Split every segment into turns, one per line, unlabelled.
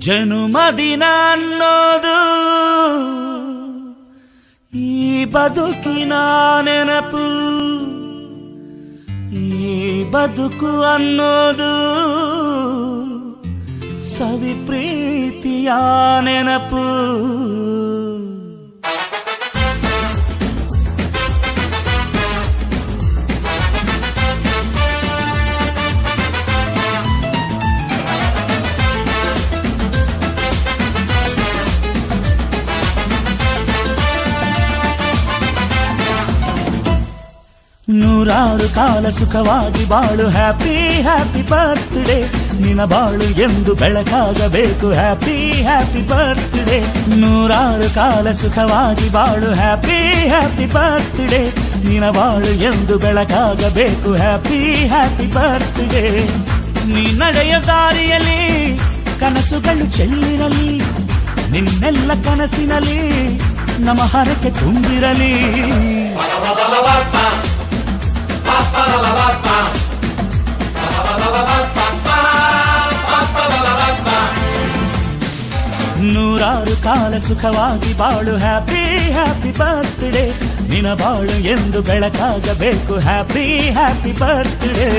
ಜನುಮದಿನ ಅನ್ನೋದು ಈ ಬದುಕಿನ ನೆನಪು, ಈ ಬದುಕು ಅನ್ನೋದು ಸವಿ ಪ್ರೀತಿಯ ನೆನಪು. ನೂರಾರು ಕಾಲ ಸುಖವಾಗಿ ಬಾಳು, ಹ್ಯಾಪಿ ಹ್ಯಾಪಿ ಬರ್ತ್ಡೇ. ನಿನ್ನ ಬಾಳು ಎಂದು ಬೆಳಕಾಗಬೇಕು, ಹ್ಯಾಪಿ ಹ್ಯಾಪಿ ಬರ್ತ್ಡೇ. ನೂರಾರು ಕಾಲ ಸುಖವಾಗಿ ಬಾಳು, ಹ್ಯಾಪಿ ಹ್ಯಾಪಿ ಬರ್ತ್ಡೇ. ನಿನ್ನ ಬಾಳು ಎಂದು ಬೆಳಕಾಗಬೇಕು, ಹ್ಯಾಪಿ ಹ್ಯಾಪಿ ಬರ್ತ್ಡೇ. ನೀ ನಡೆಯ ದಾರಿಯಲ್ಲಿ ಕನಸುಗಳು ಚೆಲ್ಲಿರಲಿ, ನಿನ್ನೆಲ್ಲ ಕನಸಿನಲ್ಲಿ ನಮ್ಮ ಹರಕೆ ತುಂಬಿರಲಿ. ನೂರಾರು ಕಾಲ ಸುಖವಾಗಿ ಬಾಳು, ಹ್ಯಾಪಿ ಹ್ಯಾಪಿ ಬರ್ತ್ಡೇ. ನಿನ್ನ ಬಾಳು ಎಂದು ಬೆಳಕಾಗಬೇಕು, ಹ್ಯಾಪಿ ಹ್ಯಾಪಿ ಬರ್ತ್ಡೇ.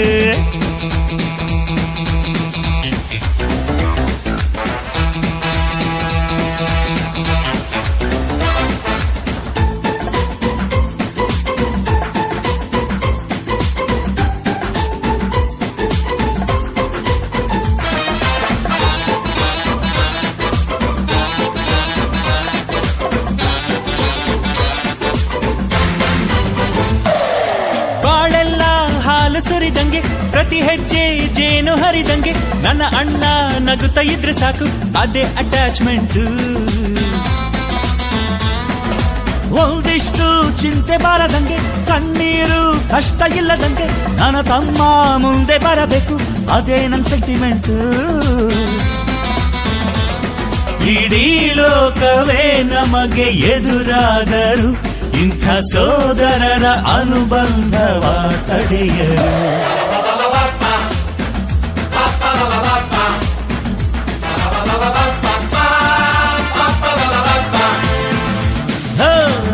ಸುರಿದಂಗೆ ಪ್ರತಿ ಹೆಜ್ಜೆ ಜೇನು ಹರಿದಂಗೆ, ನನ್ನ ಅಣ್ಣ ನಗುತ್ತಾ ಇದ್ರೆ ಸಾಕು, ಅದೇ ಅಟ್ಯಾಚ್ಮೆಂಟ್. ಒಂದಿಷ್ಟು ಚಿಂತೆ ಬಾರದಂಗೆ, ಕಣ್ಣೀರು ಕಷ್ಟ ಇಲ್ಲದಂಗೆ, ನನ್ನ ತಮ್ಮ ಮುಂದೆ ಬರಬೇಕು, ಅದೇ ನನ್ನ ಸೆಂಟಿಮೆಂಟ್. ಇಡೀ ಲೋಕವೇ ನಮಗೆ ಎದುರಾದರು, ಇಂಥ ಸೋದರರ ಅನುಬಂಧವ ತಡೆಯರು.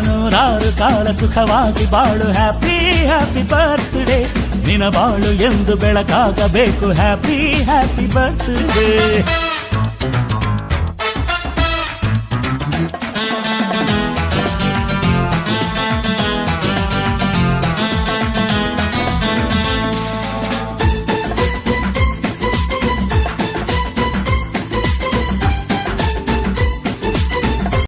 ನೂರಾರು ಕಾಲ ಸುಖವಾಗಿ ಬಾಳು, ಹ್ಯಾಪಿ ಹ್ಯಾಪಿ ಬರ್ತ್ಡೇ. ನಿನ್ನ ಬಾಳು ಎಂದು ಬೆಳಕಾಗಬೇಕು, ಹ್ಯಾಪಿ ಹ್ಯಾಪಿ ಬರ್ತ್ಡೇ.